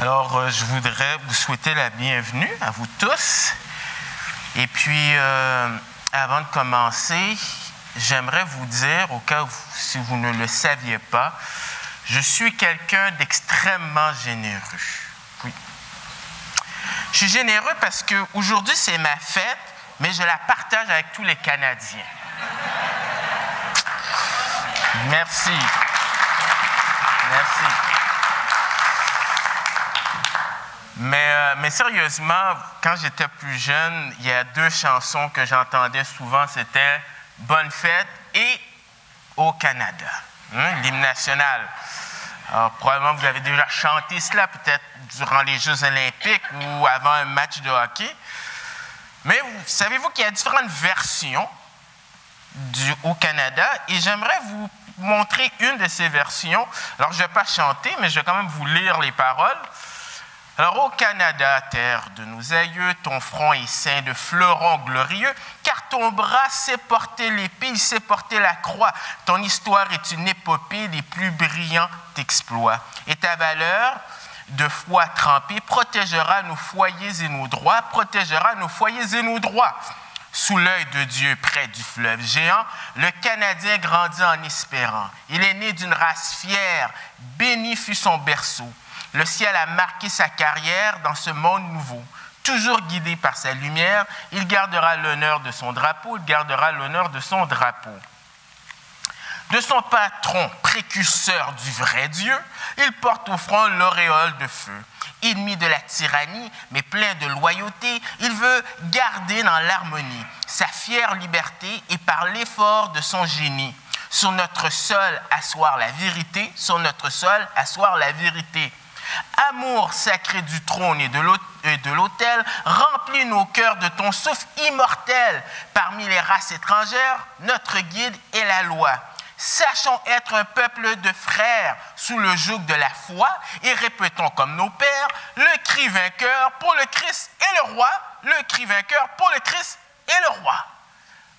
Alors, je voudrais vous souhaiter la bienvenue à vous tous. Et puis, avant de commencer, j'aimerais vous dire, au cas où si vous ne le saviez pas, je suis quelqu'un d'extrêmement généreux. Oui. Je suis généreux parce qu'aujourd'hui, c'est ma fête, mais je la partage avec tous les Canadiens. Merci. Merci. Mais sérieusement, quand j'étais plus jeune, il y a deux chansons que j'entendais souvent, c'était « Bonne fête » et « Au Canada », l'hymne national. Alors, probablement, vous avez déjà chanté cela, peut-être durant les Jeux olympiques ou avant un match de hockey. Mais savez-vous qu'il y a différentes versions du « Au Canada » et j'aimerais vous montrer une de ces versions. Alors, je ne vais pas chanter, mais je vais quand même vous lire les paroles. Alors, ô Canada, terre de nos aïeux, ton front est ceint de fleurons glorieux, car ton bras sait porter l'épée, il sait porter la croix. Ton histoire est une épopée des plus brillants exploits. Et ta valeur de foi trempée protégera nos foyers et nos droits, protégera nos foyers et nos droits. Sous l'œil de Dieu, près du fleuve géant, le Canadien grandit en espérant. Il est né d'une race fière, béni fut son berceau. Le ciel a marqué sa carrière dans ce monde nouveau. Toujours guidé par sa lumière, il gardera l'honneur de son drapeau, il gardera l'honneur de son drapeau. De son patron, précurseur du vrai Dieu, il porte au front l'auréole de feu. Ennemi de la tyrannie, mais plein de loyauté, il veut garder dans l'harmonie sa fière liberté et par l'effort de son génie. Sur notre sol, asseoir la vérité, sur notre sol, asseoir la vérité. Amour sacré du trône et de l'autel, remplis nos cœurs de ton souffle immortel. Parmi les races étrangères, notre guide est la loi. Sachons être un peuple de frères sous le joug de la foi et répétons comme nos pères le cri vainqueur pour le Christ et le roi, le cri vainqueur pour le Christ et le roi.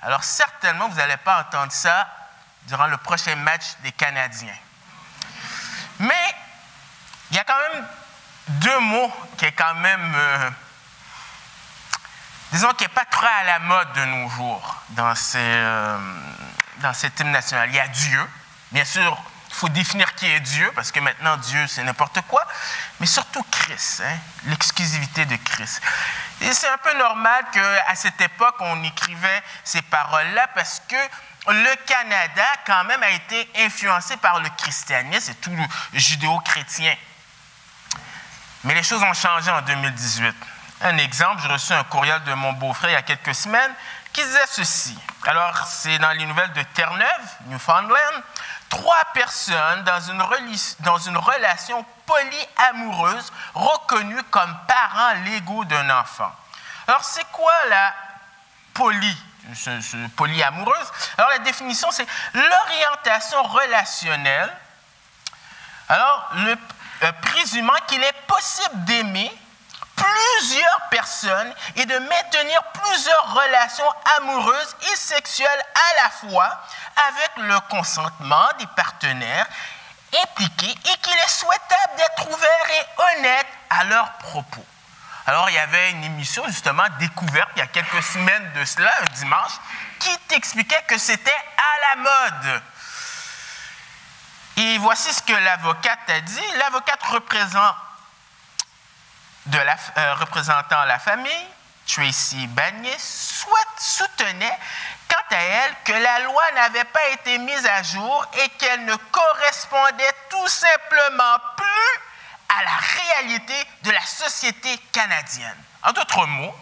Alors certainement, vous n'allez pas entendre ça durant le prochain match des Canadiens. Mais il y a quand même deux mots qui est quand même, disons, qui n'est pas très à la mode de nos jours dans cet hymne national. Il y a Dieu. Bien sûr, il faut définir qui est Dieu, parce que maintenant, Dieu, c'est n'importe quoi. Mais surtout Christ, l'exclusivité de Christ. Et c'est un peu normal qu'à cette époque, on écrivait ces paroles-là, parce que le Canada, quand même, a été influencé par le christianisme et tout le judéo-chrétien. Mais les choses ont changé en 2018. Un exemple, j'ai reçu un courriel de mon beau-frère il y a quelques semaines qui disait ceci. Alors, c'est dans les nouvelles de Terre-Neuve, Newfoundland. 3 personnes dans une relation polyamoureuse reconnues comme parents légaux d'un enfant. Alors, c'est quoi la polyamoureuse? Alors, la définition, c'est l'orientation relationnelle. Alors, présumant qu'il est possible d'aimer plusieurs personnes et de maintenir plusieurs relations amoureuses et sexuelles à la fois avec le consentement des partenaires impliqués et qu'il est souhaitable d'être ouvert et honnête à leurs propos. Alors, il y avait une émission, justement, Découverte, il y a quelques semaines de cela, un dimanche, qui t'expliquait que c'était à la mode. Et voici ce que l'avocate a dit. L'avocate représentant la famille, Tracy Bagné, soutenait, quant à elle, que la loi n'avait pas été mise à jour et qu'elle ne correspondait tout simplement plus à la réalité de la société canadienne. En d'autres mots,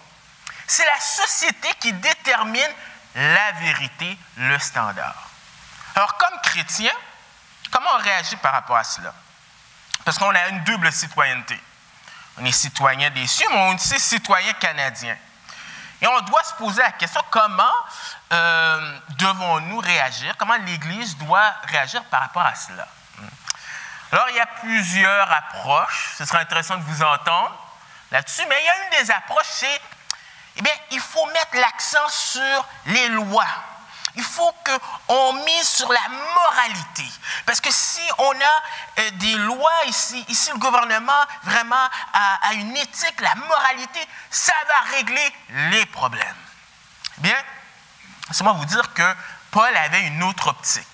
c'est la société qui détermine la vérité, le standard. Alors, comme chrétien, comment on réagit par rapport à cela? Parce qu'on a une double citoyenneté. On est citoyen des cieux, mais on est aussi citoyen canadien. Et on doit se poser la question, comment devons-nous réagir? Comment l'Église doit réagir par rapport à cela? Alors, il y a plusieurs approches. Ce serait intéressant de vous entendre là-dessus. Mais il y a une des approches, c'est, il faut mettre l'accent sur les lois. Il faut qu'on mise sur la moralité. Parce que si on a des lois ici le gouvernement vraiment a une éthique, la moralité, ça va régler les problèmes. Bien, laissez-moi vous dire que Paul avait une autre optique.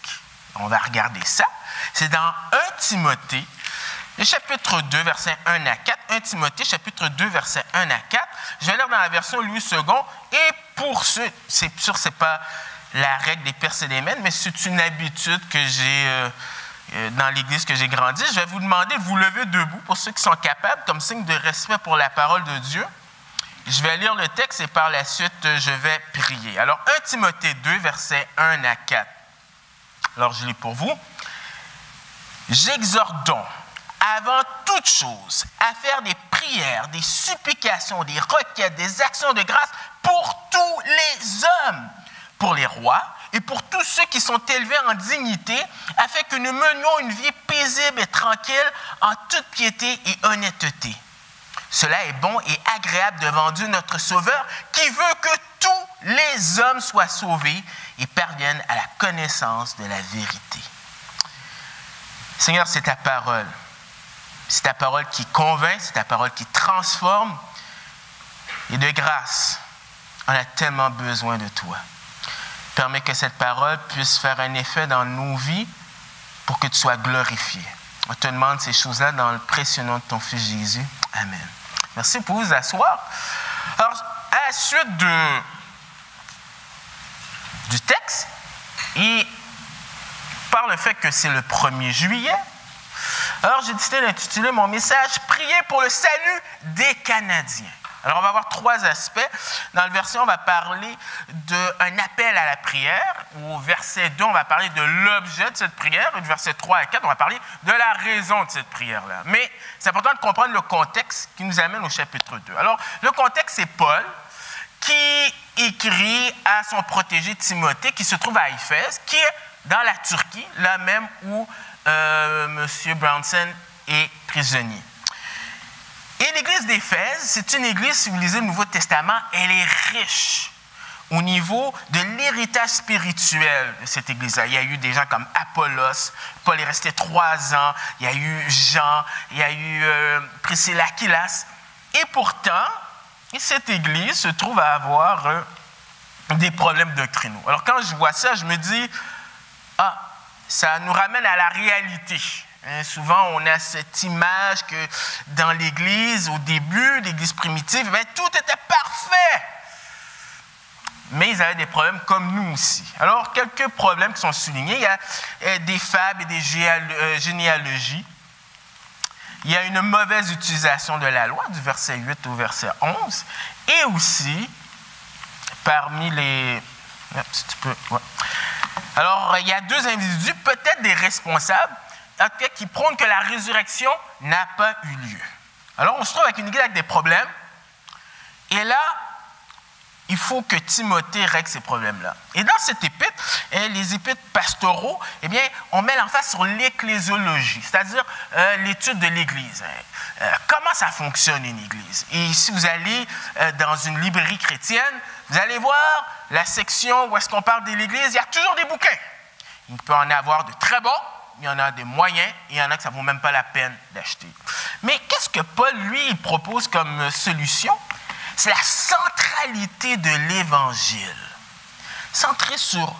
On va regarder ça. C'est dans 1 Timothée, le chapitre 2, versets 1 à 4. 1 Timothée, chapitre 2, versets 1 à 4. Je vais lire dans la version Louis II. Et pour ceux, c'est sûr, ce n'est pas la règle des Pères et des Mènes, mais c'est une habitude que j'ai dans l'Église que j'ai grandi. Je vais vous demander de vous lever debout pour ceux qui sont capables, comme signe de respect pour la parole de Dieu. Je vais lire le texte et par la suite, je vais prier. Alors, 1 Timothée 2, versets 1 à 4. Alors, je lis pour vous. « J'exhorte donc, avant toute chose, à faire des prières, des supplications, des requêtes, des actions de grâce pour tous les hommes, pour les rois et pour tous ceux qui sont élevés en dignité, afin que nous menions une vie paisible et tranquille en toute piété et honnêteté. Cela est bon et agréable devant Dieu notre Sauveur, qui veut que tous les hommes soient sauvés et parviennent à la connaissance de la vérité. » Seigneur, c'est ta parole. C'est ta parole qui convainc, c'est ta parole qui transforme. Et de grâce, on a tellement besoin de toi. Permets que cette parole puisse faire un effet dans nos vies pour que tu sois glorifié. On te demande ces choses-là dans le précieux nom de ton Fils Jésus. Amen. Merci pour vous asseoir. Alors, à la suite du texte, il par le fait que c'est le 1er juillet, alors j'ai décidé d'intituler mon message « Prier pour le salut des Canadiens ». Alors, on va avoir 3 aspects. Dans le verset, on va parler d'un appel à la prière. Au verset 2, on va parler de l'objet de cette prière. Et du verset 3 à 4, on va parler de la raison de cette prière-là. Mais c'est important de comprendre le contexte qui nous amène au chapitre 2. Alors, le contexte, c'est Paul qui écrit à son protégé Timothée, qui se trouve à Éphèse, qui est dans la Turquie, là même où M. Brownson est prisonnier. Et l'église d'Éphèse, c'est une église, si vous lisez le Nouveau Testament, elle est riche au niveau de l'héritage spirituel de cette église-là. Il y a eu des gens comme Apollos, Paul est resté 3 ans, il y a eu Jean, il y a eu Priscilla, Aquilas. Et pourtant, cette église se trouve à avoir des problèmes doctrinaux. Alors quand je vois ça, je me dis, ça nous ramène à la réalité. Souvent, on a cette image que dans l'Église, au début, l'Église primitive, tout était parfait. Mais ils avaient des problèmes comme nous aussi. Alors, quelques problèmes qui sont soulignés. Il y a des fables et des généalogies. Il y a une mauvaise utilisation de la loi, du verset 8 au verset 11. Et aussi, parmi les... Si tu peux... Ouais. Alors, il y a 2 individus, peut-être des responsables, qui prônent que la résurrection n'a pas eu lieu. Alors, on se trouve avec une église avec des problèmes. Et là, il faut que Timothée règle ces problèmes-là. Et dans cette épître, les épîtres pastoraux, eh bien, on met l'emphase sur l'ecclésiologie, c'est-à-dire l'étude de l'Église. Comment ça fonctionne une Église? Et si vous allez dans une librairie chrétienne, vous allez voir la section où est-ce qu'on parle de l'Église, il y a toujours des bouquins. Il peut en avoir de très bons, il y en a des moyens, et il y en a que ça ne vaut même pas la peine d'acheter. Mais qu'est-ce que Paul, lui, il propose comme solution? C'est la centralité de l'Évangile. Centré sur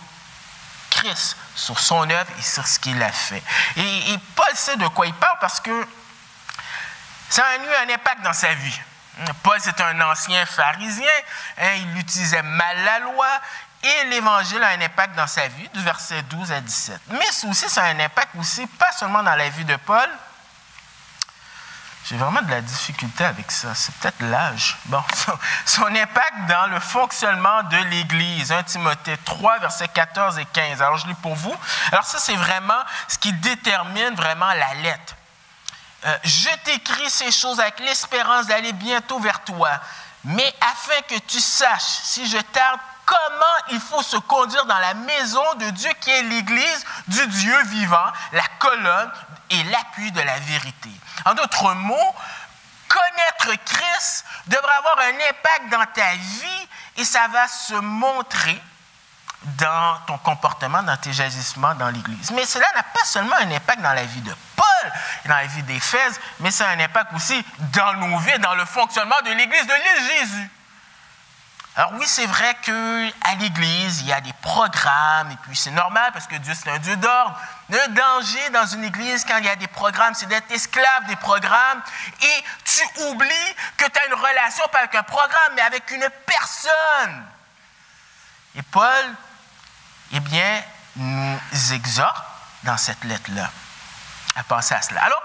Christ, sur son œuvre et sur ce qu'il a fait. Et Paul sait de quoi il parle parce que ça a eu un impact dans sa vie. Paul, c'est un ancien pharisien. Il utilisait mal la loi. Et l'Évangile a un impact dans sa vie, du verset 12 à 17. Mais aussi, ça a un impact aussi, pas seulement dans la vie de Paul. J'ai vraiment de la difficulté avec ça. C'est peut-être l'âge. Bon, son impact dans le fonctionnement de l'Église. 1 Timothée 3, versets 14 et 15. Alors, je lis pour vous. Alors, ça, c'est vraiment ce qui détermine vraiment la lettre. Je t'écris ces choses avec l'espérance d'aller bientôt vers toi, mais afin que tu saches, si je tarde, comment il faut se conduire dans la maison de Dieu qui est l'Église du Dieu vivant, la colonne et l'appui de la vérité. En d'autres mots, connaître Christ devrait avoir un impact dans ta vie et ça va se montrer dans ton comportement, dans tes agissements dans l'Église. Mais cela n'a pas seulement un impact dans la vie de Paul et dans la vie d'Éphèse, mais ça a un impact aussi dans nos vies, dans le fonctionnement de l'Église de l'île Jésus. Alors oui, c'est vrai qu'à l'Église, il y a des programmes, et puis c'est normal parce que Dieu, c'est un Dieu d'ordre. Le danger dans une Église, quand il y a des programmes, c'est d'être esclave des programmes et tu oublies que tu as une relation pas avec un programme, mais avec une personne. Et Paul, eh bien, nous exhorte dans cette lettre-là à penser à cela. Alors,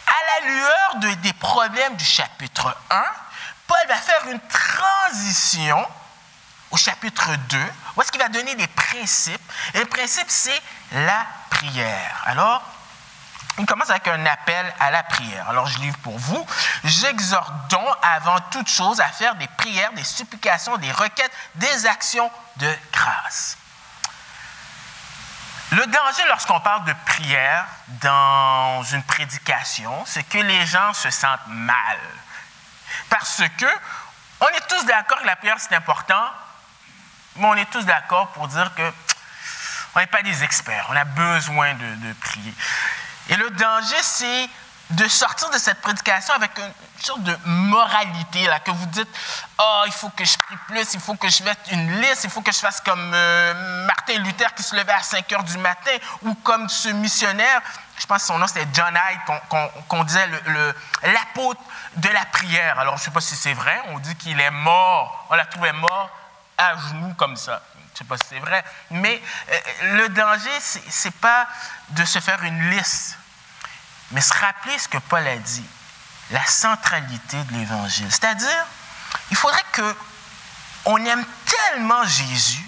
à la lueur des problèmes du chapitre 1, Paul va faire une transition au chapitre 2, où est-ce qu'il va donner des principes. Et le principe, c'est la prière. Alors, il commence avec un appel à la prière. Alors, je livre pour vous. J'exhorte donc avant toute chose à faire des prières, des supplications, des requêtes, des actions de grâce. Le danger lorsqu'on parle de prière dans une prédication, c'est que les gens se sentent mal. Parce que on est tous d'accord que la prière, c'est important, mais on est tous d'accord pour dire qu'on n'est pas des experts. On a besoin de prier. Et le danger, c'est de sortir de cette prédication avec une sorte de moralité, là, que vous dites « Ah, il faut que je prie plus, il faut que je mette une liste, il faut que je fasse comme Martin Luther qui se levait à 5 heures du matin, ou comme ce missionnaire, je pense que son nom c'était John Hyde, qu'on disait l'apôtre de la prière. Alors, je ne sais pas si c'est vrai, on dit qu'il est mort, on l'a trouvé mort à genoux comme ça. Je ne sais pas si c'est vrai, mais le danger, ce n'est pas de se faire une liste, mais se rappeler ce que Paul a dit, la centralité de l'Évangile. C'est-à-dire, il faudrait qu'on aime tellement Jésus,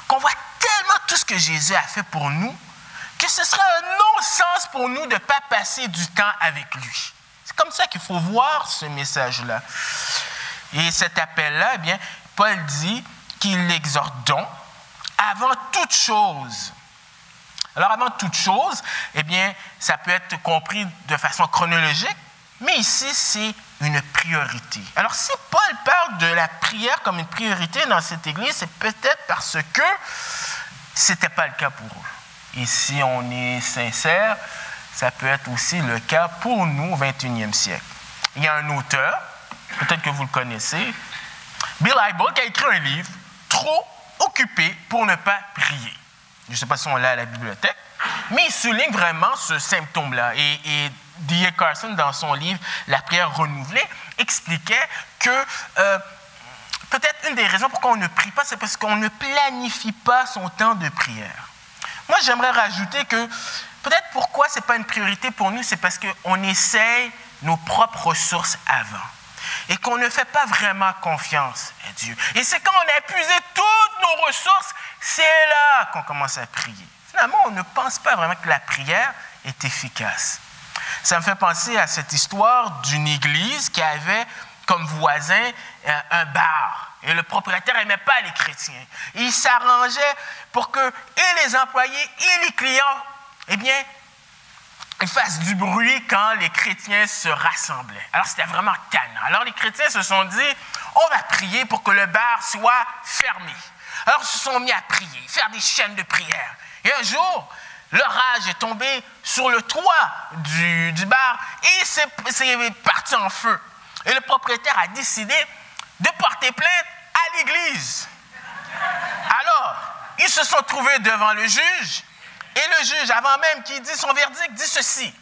qu'on voit tellement tout ce que Jésus a fait pour nous, que ce serait un non-sens pour nous de ne pas passer du temps avec lui. C'est comme ça qu'il faut voir ce message-là. Et cet appel-là, eh bien, Paul dit qu'il l'exhorte donc avant toute chose. Alors, avant toute chose, eh bien, ça peut être compris de façon chronologique, mais ici, c'est une priorité. Alors, si Paul parle de la prière comme une priorité dans cette Église, c'est peut-être parce que ce n'était pas le cas pour eux. Et si on est sincère, ça peut être aussi le cas pour nous au 21e siècle. Il y a un auteur, peut-être que vous le connaissez, Bill Hybels, qui a écrit un livre, « Trop occupé pour ne pas prier ». Je ne sais pas si on l'a à la bibliothèque, mais il souligne vraiment ce symptôme-là. Et D.A. Carson, dans son livre « La prière renouvelée », expliquait que peut-être une des raisons pourquoi on ne prie pas, c'est parce qu'on ne planifie pas son temps de prière. Moi, j'aimerais rajouter que peut-être pourquoi ce n'est pas une priorité pour nous, c'est parce qu'on essaye nos propres ressources avant et qu'on ne fait pas vraiment confiance à Dieu. Et c'est quand on a épuisé toutes nos ressources, c'est là qu'on commence à prier. Finalement, on ne pense pas vraiment que la prière est efficace. Ça me fait penser à cette histoire d'une église qui avait comme voisin un bar. Et le propriétaire n'aimait pas les chrétiens. Et il s'arrangeait pour que et les employés et les clients, eh bien, ils fassent du bruit quand les chrétiens se rassemblaient. Alors, c'était vraiment tannant. Alors, les chrétiens se sont dit, on va prier pour que le bar soit fermé. Alors, ils se sont mis à prier, faire des chaînes de prière. Et un jour, l'orage est tombé sur le toit du bar et c'est parti en feu. Et le propriétaire a décidé de porter plainte à l'église. Alors, ils se sont trouvés devant le juge et le juge, avant même qu'il dise son verdict, dit ceci.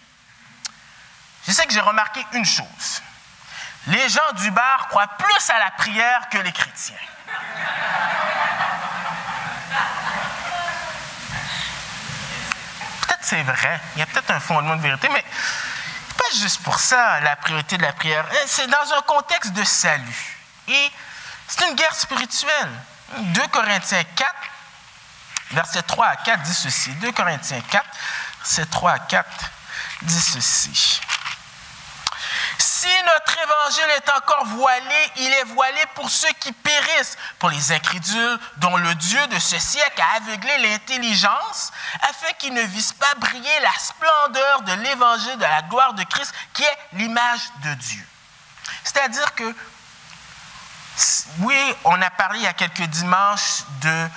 Je sais que j'ai remarqué une chose. Les gens du bar croient plus à la prière que les chrétiens. Peut-être c'est vrai, il y a peut-être un fondement de vérité, mais pas juste pour ça, la priorité de la prière. C'est dans un contexte de salut. Et c'est une guerre spirituelle. 2 Corinthiens 4, versets 3 à 4 dit ceci. 2 Corinthiens 4, versets 3 à 4 dit ceci. Si notre évangile est encore voilé, il est voilé pour ceux qui périssent, pour les incrédules dont le Dieu de ce siècle a aveuglé l'intelligence, afin qu'ils ne vissent pas briller la splendeur de l'évangile de la gloire de Christ, qui est l'image de Dieu. C'est-à-dire que, oui, on a parlé il y a quelques dimanches de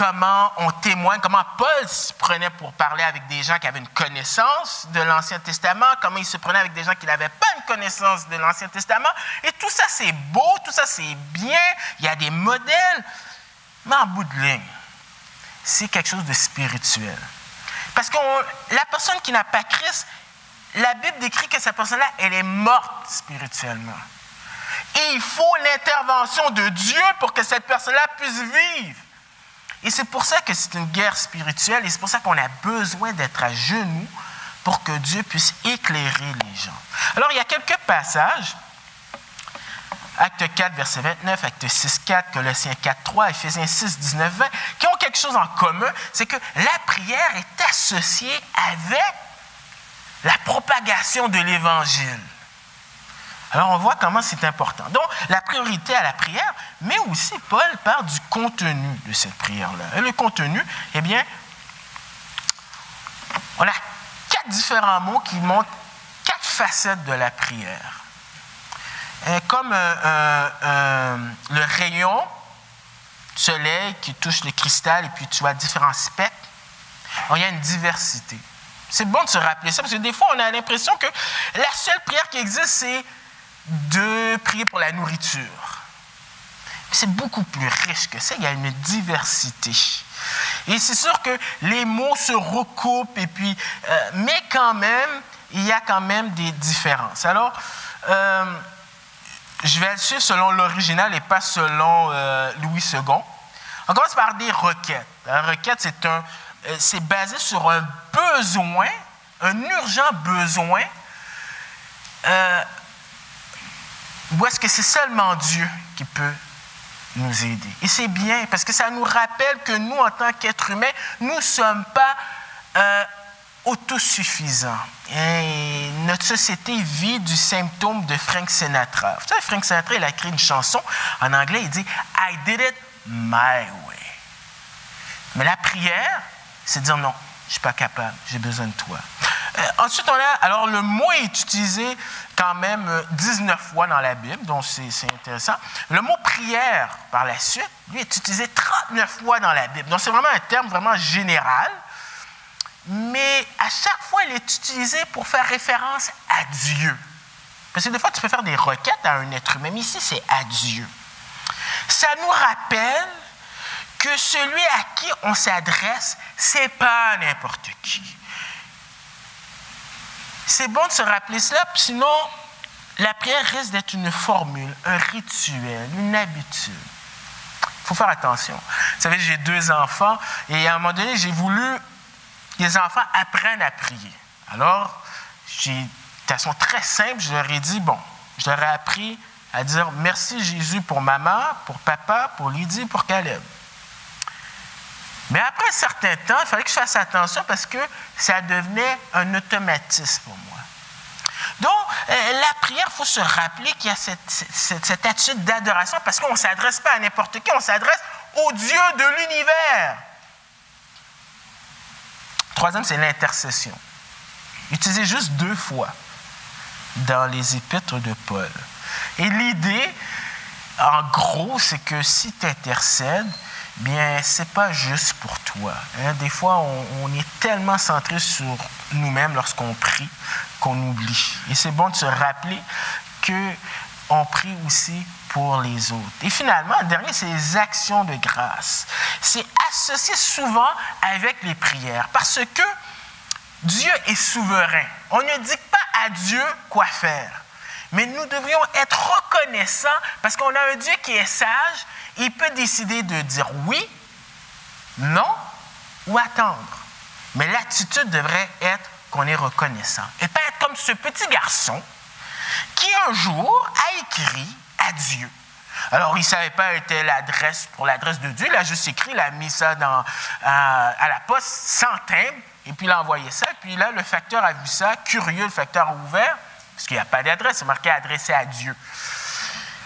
comment on témoigne, comment Paul se prenait pour parler avec des gens qui avaient une connaissance de l'Ancien Testament, comment il se prenait avec des gens qui n'avaient pas une connaissance de l'Ancien Testament. Et tout ça, c'est beau, tout ça, c'est bien, il y a des modèles. Mais en bout de ligne, c'est quelque chose de spirituel. Parce que la personne qui n'a pas Christ, la Bible décrit que cette personne-là, elle est morte spirituellement. Et il faut l'intervention de Dieu pour que cette personne-là puisse vivre. Et c'est pour ça que c'est une guerre spirituelle et c'est pour ça qu'on a besoin d'être à genoux pour que Dieu puisse éclairer les gens. Alors, il y a quelques passages, Acte 4, verset 29, Acte 6, 4, Colossiens 4, 3, Éphésiens 6, 19, 20, qui ont quelque chose en commun, c'est que la prière est associée avec la propagation de l'Évangile. Alors, on voit comment c'est important. Donc, la priorité à la prière, mais aussi, Paul parle du contenu de cette prière-là. Et le contenu, eh bien, on a 4 différents mots qui montrent 4 facettes de la prière. Comme le rayon du soleil qui touche le cristal, et puis tu vois différents spectres, alors, il y a une diversité. C'est bon de se rappeler ça, parce que des fois, on a l'impression que la seule prière qui existe, c'est de prier pour la nourriture. Mais c'est beaucoup plus riche que ça. Il y a une diversité. Et c'est sûr que les mots se recoupent, et puis, mais quand même, il y a quand même des différences. Alors, je vais le suivre selon l'original et pas selon Louis II. On commence par des requêtes. La requête, c'est basé sur un besoin, un urgent besoin, ou est-ce que c'est seulement Dieu qui peut nous aider? Et c'est bien, parce que ça nous rappelle que nous, en tant qu'êtres humains, nous ne sommes pas autosuffisants. Et notre société vit du symptôme de Frank Sinatra. Vous savez, Frank Sinatra, il a écrit une chanson en anglais, il dit « I did it my way ». Mais la prière, c'est dire « non, je ne suis pas capable, j'ai besoin de toi ». Ensuite, alors le mot est utilisé quand même 19 fois dans la Bible, donc c'est intéressant. Le mot prière, par la suite, lui, est utilisé 39 fois dans la Bible. Donc, c'est vraiment un terme vraiment général, mais à chaque fois, il est utilisé pour faire référence à Dieu. Parce que des fois, tu peux faire des requêtes à un être humain, mais ici, c'est à Dieu. Ça nous rappelle que celui à qui on s'adresse, ce n'est pas n'importe qui. C'est bon de se rappeler cela, sinon la prière risque d'être une formule, un rituel, une habitude. Il faut faire attention. Vous savez, j'ai 2 enfants et à un moment donné, j'ai voulu que les enfants apprennent à prier. Alors, de façon très simple, je leur ai dit, je leur ai appris à dire merci Jésus pour maman, pour papa, pour Lydie, pour Caleb. Mais après un certain temps, il fallait que je fasse attention parce que ça devenait un automatisme pour moi. Donc, la prière, il faut se rappeler qu'il y a cette attitude d'adoration parce qu'on ne s'adresse pas à n'importe qui, on s'adresse au Dieu de l'univers. Troisième, c'est l'intercession. Utilisé juste 2 fois dans les épîtres de Paul. Et l'idée, en gros, c'est que si tu intercèdes, bien, ce n'est pas juste pour toi. Des fois, on est tellement centré sur nous-mêmes lorsqu'on prie qu'on oublie. Et c'est bon de se rappeler qu'on prie aussi pour les autres. Et finalement, le dernier, c'est les actions de grâce. C'est associé souvent avec les prières parce que Dieu est souverain. On ne dicte pas à Dieu quoi faire. Mais nous devrions être reconnaissants parce qu'on a un Dieu qui est sage. Il peut décider de dire oui, non ou attendre. Mais l'attitude devrait être qu'on est reconnaissant. Et pas être comme ce petit garçon qui un jour a écrit à Dieu. Alors, il ne savait pas était l'adresse pour l'adresse de Dieu. Il a juste écrit, il a mis ça à la poste sans timbre, et puis il a envoyé ça. Et puis là, le facteur a vu ça, curieux, le facteur a ouvert, parce qu'il n'y a pas d'adresse, c'est marqué adressé à Dieu.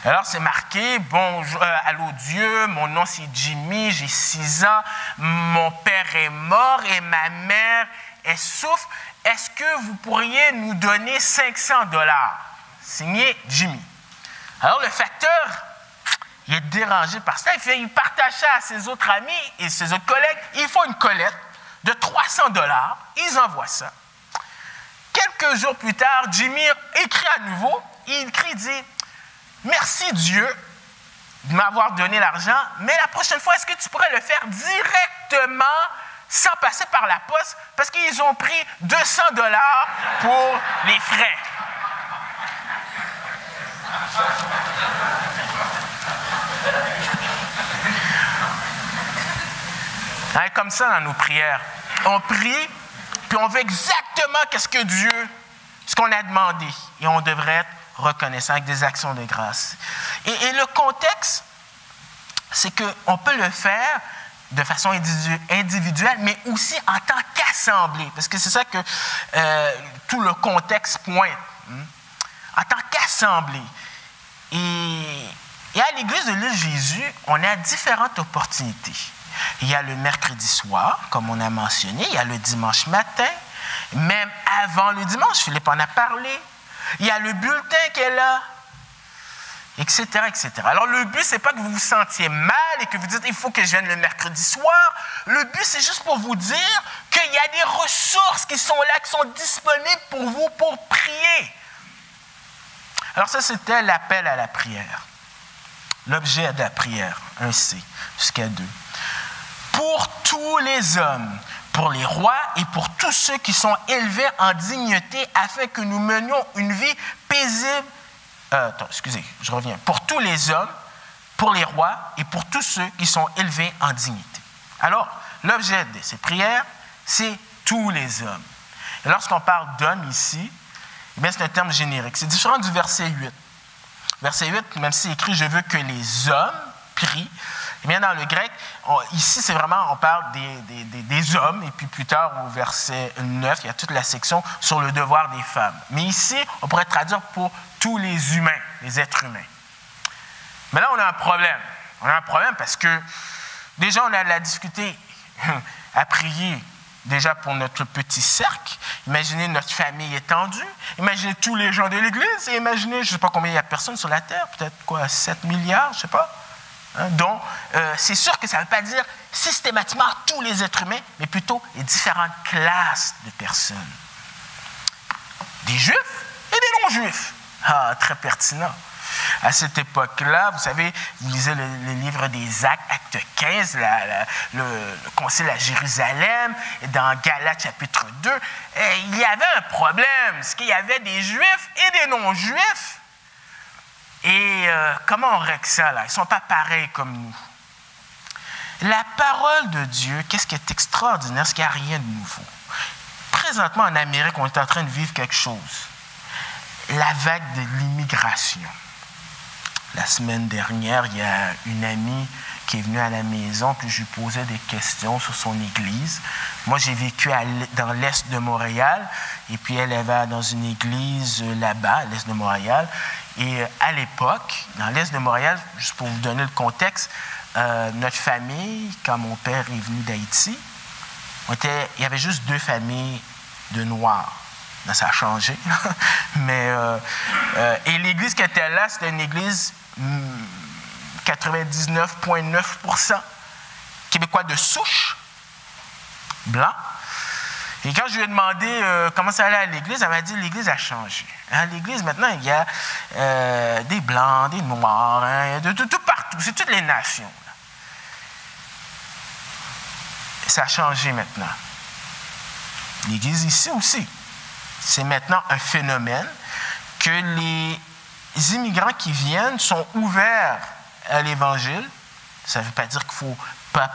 Alors, c'est marqué, bonjour, allô Dieu, mon nom c'est Jimmy, j'ai 6 ans, mon père est mort et ma mère, elle souffre. Est-ce que vous pourriez nous donner $500? Signé Jimmy. Alors, le facteur, il est dérangé par ça. Il partage ça à ses autres amis et ses autres collègues. Ils font une collecte de 300 $. Ils envoient ça. Quelques jours plus tard, Jimmy écrit à nouveau. Il dit « Merci Dieu de m'avoir donné l'argent, mais la prochaine fois, est-ce que tu pourrais le faire directement sans passer par la poste parce qu'ils ont pris 200 $ pour les frais. » Hein, comme ça dans nos prières. On prie, puis on veut exactement ce qu'on a demandé. Et on devrait être reconnaissant avec des actions de grâce. Et le contexte, c'est qu'on peut le faire de façon individuelle, mais aussi en tant qu'assemblée, parce que c'est ça que tout le contexte pointe. En tant qu'assemblée. Et à l'Église de l'île Jésus, on a différentes opportunités. Il y a le mercredi soir, comme on a mentionné, il y a le dimanche matin, même avant le dimanche, Philippe en a parlé. Il y a le bulletin qui est là, etc., etc. Alors, le but, ce n'est pas que vous vous sentiez mal et que vous dites « il faut que je vienne le mercredi soir ». Le but, c'est juste pour vous dire qu'il y a des ressources qui sont là, qui sont disponibles pour vous pour prier. Alors ça, c'était l'appel à la prière. L'objet de la prière, 1C, jusqu'à 2. Pour tous les hommes, pour les rois et pour tous ceux qui sont élevés en dignité, afin que nous menions une vie paisible. Je reviens. Pour tous les hommes, pour les rois et pour tous ceux qui sont élevés en dignité. Alors, l'objet de ces prières, c'est tous les hommes. Et lorsqu'on parle d'hommes ici, eh bien, c'est un terme générique. C'est différent du verset 8. Verset 8, même si c'est écrit « je veux que les hommes prient », eh bien, dans le grec, ici, c'est vraiment, on parle des hommes, et puis plus tard, au verset 9, il y a toute la section sur le devoir des femmes. Mais ici, on pourrait traduire pour tous les humains, les êtres humains. Mais là, on a un problème. On a un problème parce que, déjà, on a de la difficulté à prier déjà pour notre petit cercle. Imaginez notre famille étendue. Imaginez tous les gens de l'Église. Et imaginez, je ne sais pas combien il y a de personnes sur la Terre, peut-être 7 milliards, je ne sais pas. Donc, c'est sûr que ça ne veut pas dire systématiquement tous les êtres humains, mais plutôt les différentes classes de personnes. Des juifs et des non-juifs. Ah, très pertinent. À cette époque-là, vous savez, vous lisez le livre des Actes, acte 15, le concile à Jérusalem, et dans Galates chapitre 2, il y avait un problème, c'est qu'il y avait des juifs et des non-juifs. Et comment on règle ça, là? Ils ne sont pas pareils comme nous. La parole de Dieu, qu'est-ce qui est extraordinaire, c'est qu'il n'y a rien de nouveau. Présentement, en Amérique, on est en train de vivre quelque chose. La vague de l'immigration. La semaine dernière, il y a une amie qui est venue à la maison, puis je lui posais des questions sur son église. Moi, j'ai vécu dans l'est de Montréal, et puis elle va dans une église là-bas, à l'est de Montréal. Et à l'époque, dans l'est de Montréal, juste pour vous donner le contexte, notre famille, quand mon père est venu d'Haïti, il y avait juste 2 familles de Noirs. Là, ça a changé. Mais, et l'église qui était là, c'était une église 99,9% québécois de souche, blanc. Et quand je lui ai demandé comment ça allait à l'église, elle m'a dit l'église a changé. À l'église, maintenant, il y a des blancs, des noirs, hein, de tout partout. C'est toutes les nations. Là. Ça a changé maintenant. L'église ici aussi. C'est maintenant un phénomène que les immigrants qui viennent sont ouverts à l'Évangile. Ça ne veut pas dire qu'il ne faut pas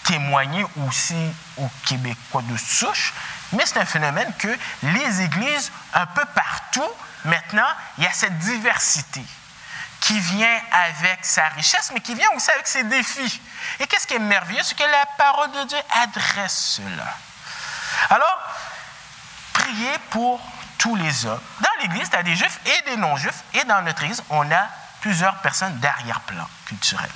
témoigner aussi aux Québécois de souche, mais c'est un phénomène que les églises, un peu partout, maintenant, il y a cette diversité qui vient avec sa richesse, mais qui vient aussi avec ses défis. Et qu'est-ce qui est merveilleux? C'est que la parole de Dieu adresse cela. Alors, priez pour tous les hommes. Dans l'Église, il y a des juifs et des non-juifs, et dans notre Église, on a plusieurs personnes d'arrière-plan culturel.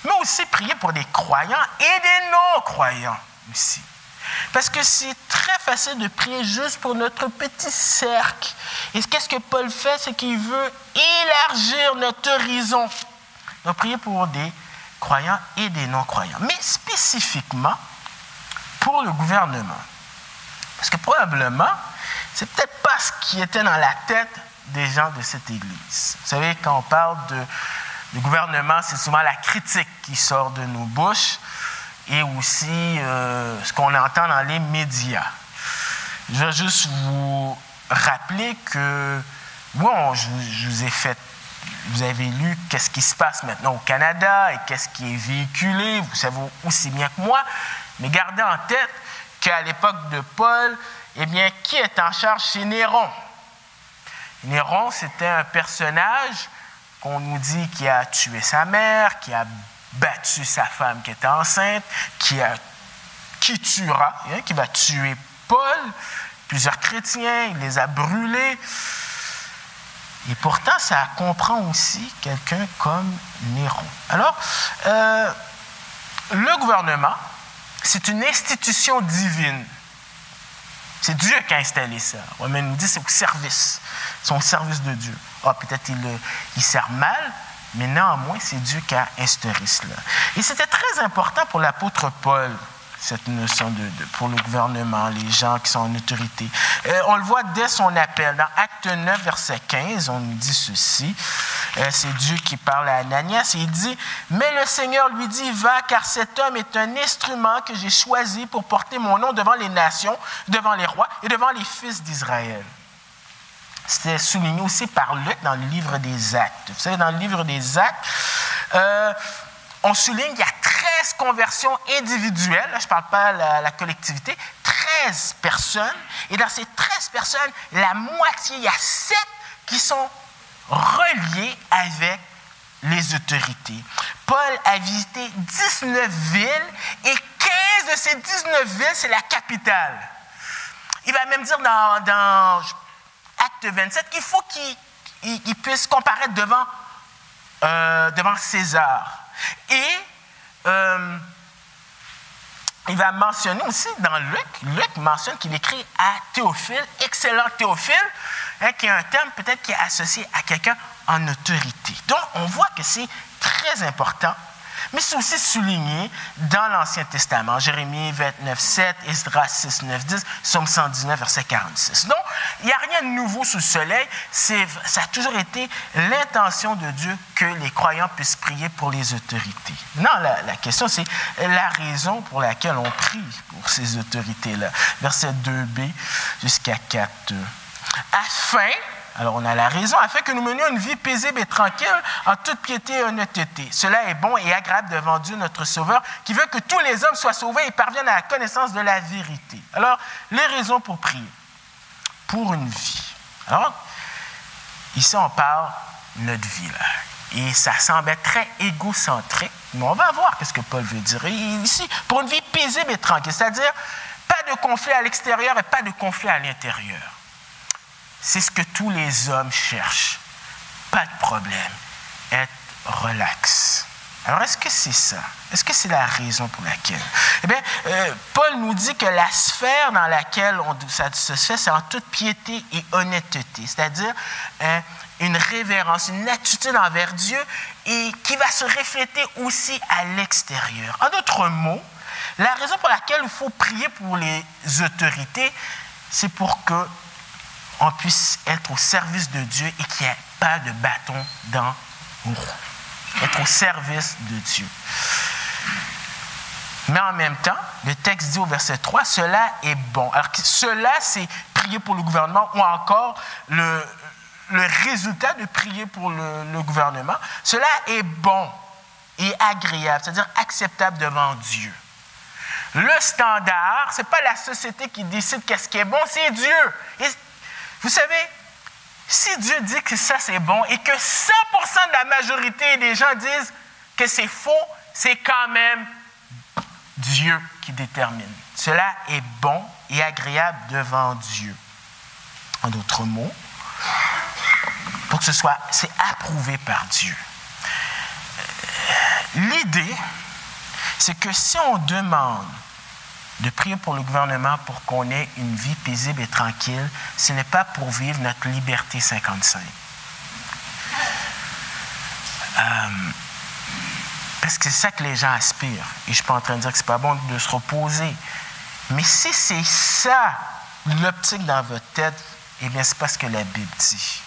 Mais aussi prier pour des croyants et des non-croyants aussi. Parce que c'est très facile de prier juste pour notre petit cercle. Et qu'est-ce que Paul fait? C'est qu'il veut élargir notre horizon. Donc, prier pour des croyants et des non-croyants. Mais spécifiquement pour le gouvernement. Parce que probablement, c'est peut-être pas ce qui était dans la tête des gens de cette Église. Vous savez, quand on parle du gouvernement, c'est souvent la critique qui sort de nos bouches et aussi ce qu'on entend dans les médias. Je vais juste vous rappeler que, bon, je vous ai fait, vous avez lu qu'est-ce qui se passe maintenant au Canada et qu'est-ce qui est véhiculé, vous savez aussi bien que moi, mais gardez en tête qu'à l'époque de Paul, eh bien, qui est en charge? C'est Néron. Néron, c'était un personnage qu'on nous dit qui a tué sa mère, qui a battu sa femme qui était enceinte, qui tuera, hein, qui va tuer Paul, plusieurs chrétiens, il les a brûlés. Et pourtant, ça comprend aussi quelqu'un comme Néron. Alors, le gouvernement, c'est une institution divine. C'est Dieu qui a installé ça. Romains nous dit c'est au service. Ils sont au service de Dieu. Ah, peut-être il sert mal, mais néanmoins, c'est Dieu qui a instauré cela. Et c'était très important pour l'apôtre Paul, cette notion pour le gouvernement, les gens qui sont en autorité. On le voit dès son appel. Dans Acte 9, verset 15, on nous dit ceci. C'est Dieu qui parle à Ananias et il dit « Mais le Seigneur lui dit, va, car cet homme est un instrument que j'ai choisi pour porter mon nom devant les nations, devant les rois et devant les fils d'Israël. » C'était souligné aussi par Luc dans le livre des Actes. Vous savez, dans le livre des Actes, on souligne qu'il y a 13 conversions individuelles, là, je ne parle pas de la collectivité, 13 personnes, et dans ces 13 personnes, la moitié, il y a 7 qui sont reliés avec les autorités. Paul a visité 19 villes et 15 de ces 19 villes, c'est la capitale. Il va même dire dans Acte 27 qu'il faut qu'il puisse comparaître devant César. Et il va mentionner aussi dans Luc mentionne qu'il écrit à Théophile, excellent Théophile, hein, qui est un terme peut-être qui est associé à quelqu'un en autorité. Donc, on voit que c'est très important, mais c'est aussi souligné dans l'Ancien Testament. Jérémie 29, 7, Esdras 6, 9, 10, Psaume 119, verset 46. Donc, il n'y a rien de nouveau sous le soleil. Ça a toujours été l'intention de Dieu que les croyants puissent prier pour les autorités. Non, la question, c'est la raison pour laquelle on prie pour ces autorités-là. Verset 2b jusqu'à 4. Afin, alors on a la raison, afin que nous menions une vie paisible et tranquille en toute piété et honnêteté. Cela est bon et agréable devant Dieu notre Sauveur, qui veut que tous les hommes soient sauvés et parviennent à la connaissance de la vérité. Alors, les raisons pour prier. Pour une vie. Alors, ici on parle de notre vie, là. Et ça semble être très égocentrique, mais on va voir ce que Paul veut dire. Et ici, pour une vie paisible et tranquille, c'est-à-dire pas de conflit à l'extérieur et pas de conflit à l'intérieur. C'est ce que tous les hommes cherchent. Pas de problème. Être relax. Alors, est-ce que c'est ça? Est-ce que c'est la raison pour laquelle? Eh bien, Paul nous dit que la sphère dans laquelle ça se fait, c'est en toute piété et honnêteté. C'est-à-dire une révérence, une attitude envers Dieu et qui va se refléter aussi à l'extérieur. En d'autres mots, la raison pour laquelle il faut prier pour les autorités, c'est pour que on puisse être au service de Dieu et qu'il n'y ait pas de bâton dans le roue. Être au service de Dieu. Mais en même temps, le texte dit au verset 3, cela est bon. Alors, cela, c'est prier pour le gouvernement ou encore le résultat de prier pour le gouvernement. Cela est bon et agréable, c'est-à-dire acceptable devant Dieu. Le standard, ce n'est pas la société qui décide qu'est-ce qui est bon, c'est Dieu. Et vous savez, si Dieu dit que ça c'est bon et que 100% de la majorité des gens disent que c'est faux, c'est quand même Dieu qui détermine. Cela est bon et agréable devant Dieu. En d'autres mots, pour que c'est approuvé par Dieu. L'idée, c'est que si on demande de prier pour le gouvernement pour qu'on ait une vie paisible et tranquille, ce n'est pas pour vivre notre liberté 55. Parce que c'est ça que les gens aspirent. Et je ne suis pas en train de dire que ce n'est pas bon de se reposer. Mais si c'est ça, l'optique dans votre tête, eh bien, c'est pas ce que la Bible dit.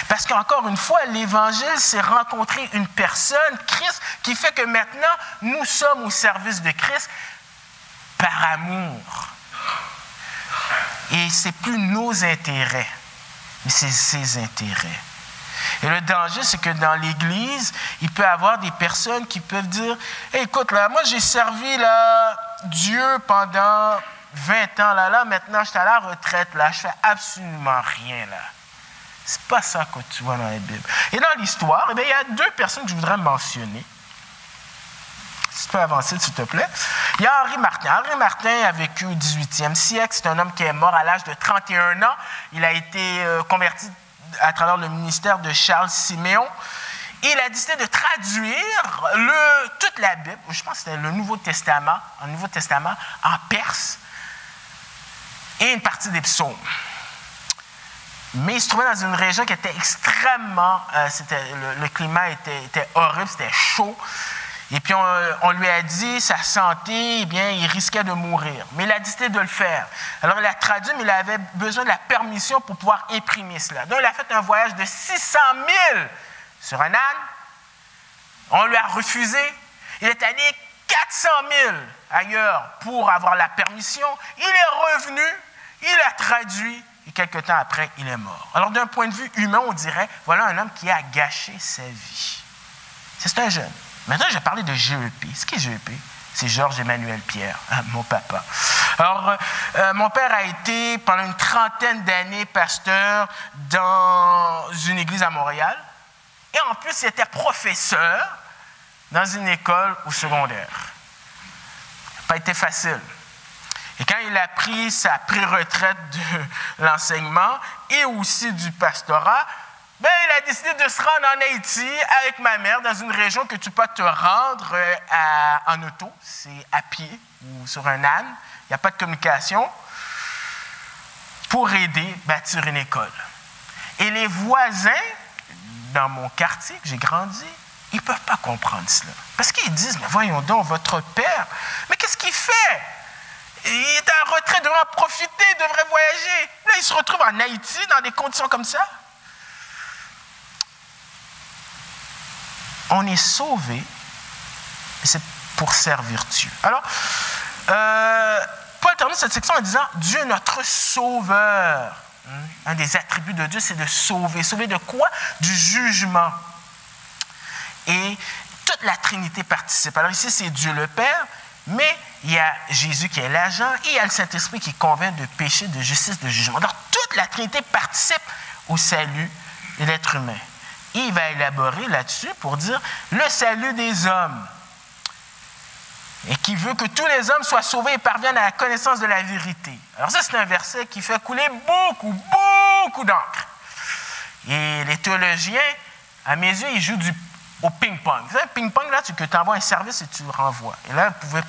Parce qu'encore une fois, l'Évangile, c'est rencontrer une personne, Christ, qui fait que maintenant, nous sommes au service de Christ par amour. Et ce n'est plus nos intérêts, mais c'est ses intérêts. Et le danger, c'est que dans l'Église, il peut y avoir des personnes qui peuvent dire hey, « Écoute, là, moi, j'ai servi là, Dieu pendant 20 ans, là, maintenant, je suis à la retraite, là, je fais absolument rien, là. » C'est pas ça que tu vois dans la Bible. Et dans l'histoire, eh bien, il y a 2 personnes que je voudrais mentionner. Si tu peux avancer, s'il te plaît. Il y a Henri Martin. Henri Martin a vécu au 18e siècle. C'est un homme qui est mort à l'âge de 31 ans. Il a été converti à travers le ministère de Charles Siméon. Et il a décidé de traduire toute la Bible, je pense que c'était le Nouveau Testament en perse et une partie des psaumes. Mais il se trouvait dans une région qui était extrêmement... le climat était horrible, c'était chaud. Et puis, on lui a dit, sa santé, eh bien, il risquait de mourir. Mais il a décidé de le faire. Alors, il a traduit, mais il avait besoin de la permission pour pouvoir imprimer cela. Donc, il a fait un voyage de 600 000 sur un âne. On lui a refusé. Il est allé 400 000 ailleurs pour avoir la permission. Il est revenu, il a traduit. Et quelques temps après, il est mort. Alors, d'un point de vue humain, on dirait, voilà un homme qui a gâché sa vie. C'est un jeune. Maintenant, je vais parler de GEP. Ce qui est GEP, c'est Georges Emmanuel Pierre, mon papa. Alors, mon père a été pendant une trentaine d'années pasteur dans une église à Montréal. Et en plus, il était professeur dans une école au secondaire. Ça n'a pas été facile. Et quand il a pris sa pré-retraite de l'enseignement et aussi du pastorat, ben, il a décidé de se rendre en Haïti avec ma mère dans une région que tu peux te rendre en auto, c'est à pied ou sur un âne, il n'y a pas de communication, pour aider à bâtir une école. Et les voisins dans mon quartier que j'ai grandi, ils ne peuvent pas comprendre cela. Parce qu'ils disent, mais voyons donc, votre père, mais qu'est-ce qu'il fait? Il est en retraite, il devrait en profiter, il devrait voyager. Là, il se retrouve en Haïti dans des conditions comme ça. On est sauvé, mais c'est pour servir Dieu. Alors, Paul termine cette section en disant « Dieu est notre sauveur ». Un des attributs de Dieu, c'est de sauver. Sauver de quoi? Du jugement. Et toute la Trinité participe. Alors ici, c'est Dieu le Père, mais il y a Jésus qui est l'agent et il y a le Saint-Esprit qui convainc de péché, de justice, de jugement. Alors, toute la Trinité participe au salut de l'être humain. Et il va élaborer là-dessus pour dire le salut des hommes. Et qui veut que tous les hommes soient sauvés et parviennent à la connaissance de la vérité. Alors ça, c'est un verset qui fait couler beaucoup d'encre. Et les théologiens, à mes yeux, ils jouent au ping-pong. Vous savez, le ping-pong, là, que tu envoies un service et tu le renvoies. Et là, vous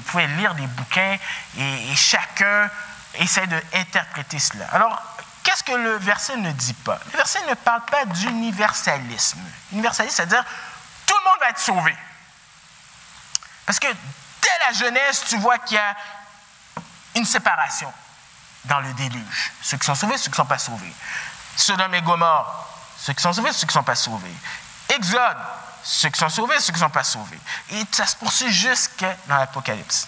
pouvez lire des bouquins et chacun essaie d'interpréter cela. Alors, qu'est-ce que le verset ne dit pas? Le verset ne parle pas d'universalisme. Universalisme, c'est-à-dire tout le monde va être sauvé. Parce que dès la Genèse, tu vois qu'il y a une séparation dans le déluge. Ceux qui sont sauvés, ceux qui ne sont pas sauvés. Sodome et Gomorrhe, ceux qui sont sauvés, ceux qui ne sont pas sauvés. Exode, ceux qui sont sauvés, ceux qui ne sont pas sauvés. Et ça se poursuit jusque dans l'Apocalypse.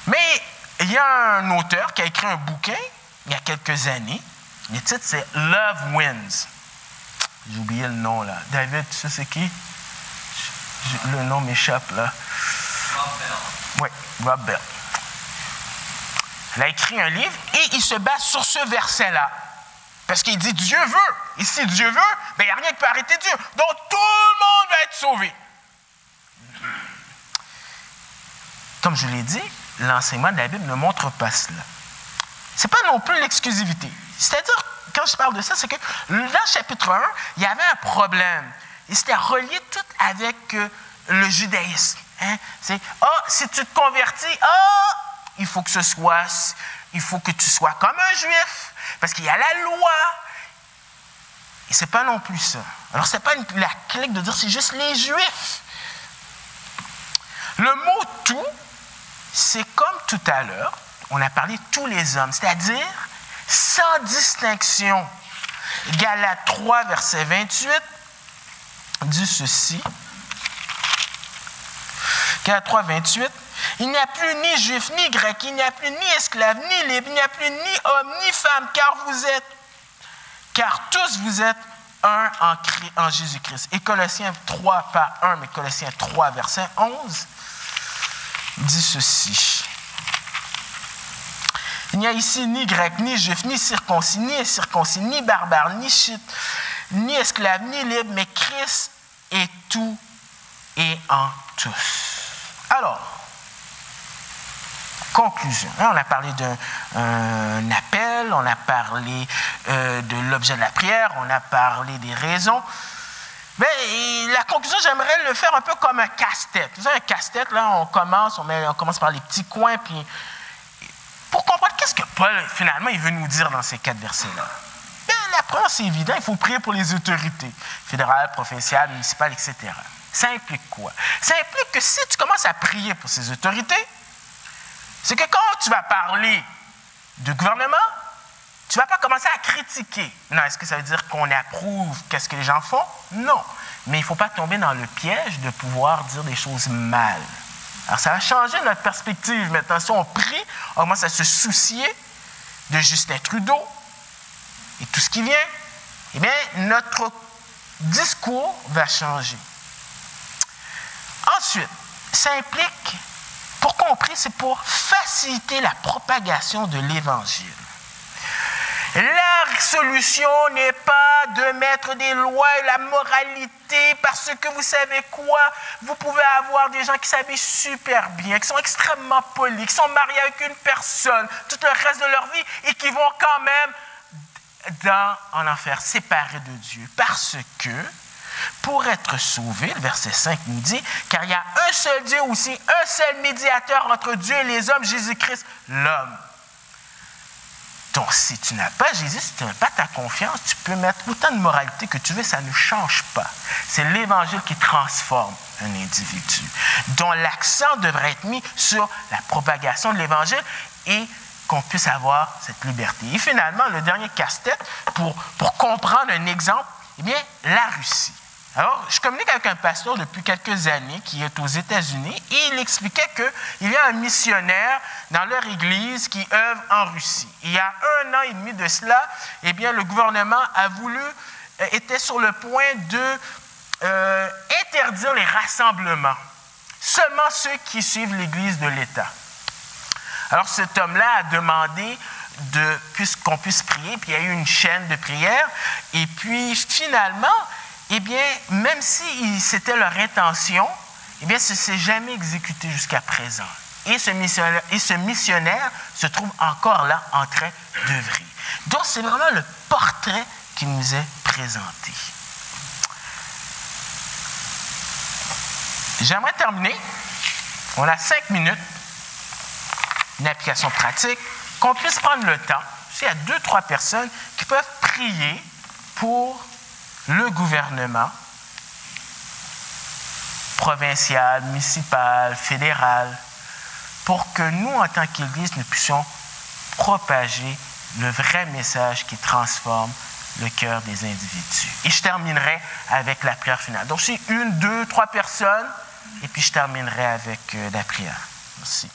Mais il y a un auteur qui a écrit un bouquin il y a quelques années. Le titre, c'est « Love Wins ». J'ai oublié le nom, là. David, tu sais c'est qui? Le nom m'échappe, là. Rob Bell. Oui, Rob Bell. Il a écrit un livre et il se base sur ce verset-là. Parce qu'il dit Dieu veut. Et si Dieu veut, ben, il n'y a rien qui peut arrêter Dieu. Donc tout le monde va être sauvé. Comme je l'ai dit, l'enseignement de la Bible ne montre pas cela. Ce n'est pas non plus l'exclusivité. C'est-à-dire, quand je parle de ça, c'est que dans le chapitre 1, il y avait un problème. Et c'était relié tout avec le judaïsme. Hein? C'est, si tu te convertis, il faut que tu sois comme un juif, parce qu'il y a la loi. Et ce n'est pas non plus ça. Alors, ce n'est pas la clique de dire c'est juste les juifs. Le mot « tout », c'est comme tout à l'heure, on a parlé de tous les hommes, c'est-à-dire sans distinction. Galates 3, verset 28, dit ceci. Galates 3, 28. Il n'y a plus ni juif, ni grec, il n'y a plus ni esclave, ni libre, il n'y a plus ni homme, ni femme, car tous vous êtes un en Jésus-Christ. Et Colossiens 3, pas 1, mais Colossiens 3, verset 11, dit ceci. Il n'y a ici ni grec, ni juif, ni circoncis, ni incirconcis, ni barbare, ni chite, ni esclave, ni libre, mais Christ est tout et en tous. Alors, conclusion. On a parlé d'un appel, on a parlé de l'objet de la prière, on a parlé des raisons. Mais la conclusion, j'aimerais le faire un peu comme un casse-tête. Vous savez, un casse-tête, là, on commence par les petits coins, puis pour comprendre qu'est-ce que Paul, finalement, il veut nous dire dans ces 4 versets-là. Bien, la première, c'est évident, il faut prier pour les autorités fédérales, provinciales, municipales, etc. Ça implique quoi? Ça implique que si tu commences à prier pour ces autorités, c'est que quand tu vas parler du gouvernement, tu ne vas pas commencer à critiquer. Non, est-ce que ça veut dire qu'on approuve qu'est-ce que les gens font? Non. Mais il ne faut pas tomber dans le piège de pouvoir dire des choses mal. Alors, ça va changer notre perspective. Maintenant, si on prie, on commence à se soucier de Justin Trudeau et tout ce qui vient, eh bien, notre discours va changer. Ensuite, ça implique, pourquoi on prie? C'est pour faciliter la propagation de l'Évangile. La solution n'est pas de mettre des lois et la moralité parce que vous savez quoi? Vous pouvez avoir des gens qui s'habillent super bien, qui sont extrêmement polis, qui sont mariés avec une personne tout le reste de leur vie et qui vont quand même en enfer, séparés de Dieu. Parce que pour être sauvés, le verset 5 nous dit, car il y a un seul Dieu aussi, un seul médiateur entre Dieu et les hommes, Jésus-Christ, l'homme. Donc, si tu n'as pas Jésus, si tu n'as pas ta confiance, tu peux mettre autant de moralité que tu veux, ça ne change pas. C'est l'Évangile qui transforme un individu, dont l'accent devrait être mis sur la propagation de l'Évangile et qu'on puisse avoir cette liberté. Et finalement, le dernier casse-tête, pour comprendre un exemple, eh bien, la Russie. Alors, je communique avec un pasteur depuis quelques années qui est aux États-Unis et il expliquait qu'il y a un missionnaire dans leur église qui œuvre en Russie. Il y a 1 an et demi de cela, eh bien, le gouvernement était sur le point de interdire les rassemblements. Seulement ceux qui suivent l'église de l'État. Alors, cet homme-là a demandé qu'on puisse prier, puis il y a eu une chaîne de prière, et puis finalement, eh bien, même si c'était leur intention, eh bien, ça ne s'est jamais exécuté jusqu'à présent. Et ce missionnaire se trouve encore là en train d'œuvrer. Donc, c'est vraiment le portrait qui nous est présenté. J'aimerais terminer. On a 5 minutes, une application pratique, qu'on puisse prendre le temps. Il y a 2-3 personnes qui peuvent prier pour le gouvernement provincial, municipal, fédéral, pour que nous, en tant qu'Église, nous puissions propager le vrai message qui transforme le cœur des individus. Et je terminerai avec la prière finale. Donc, c'est 1, 2, 3 personnes, et puis je terminerai avec la prière. Merci.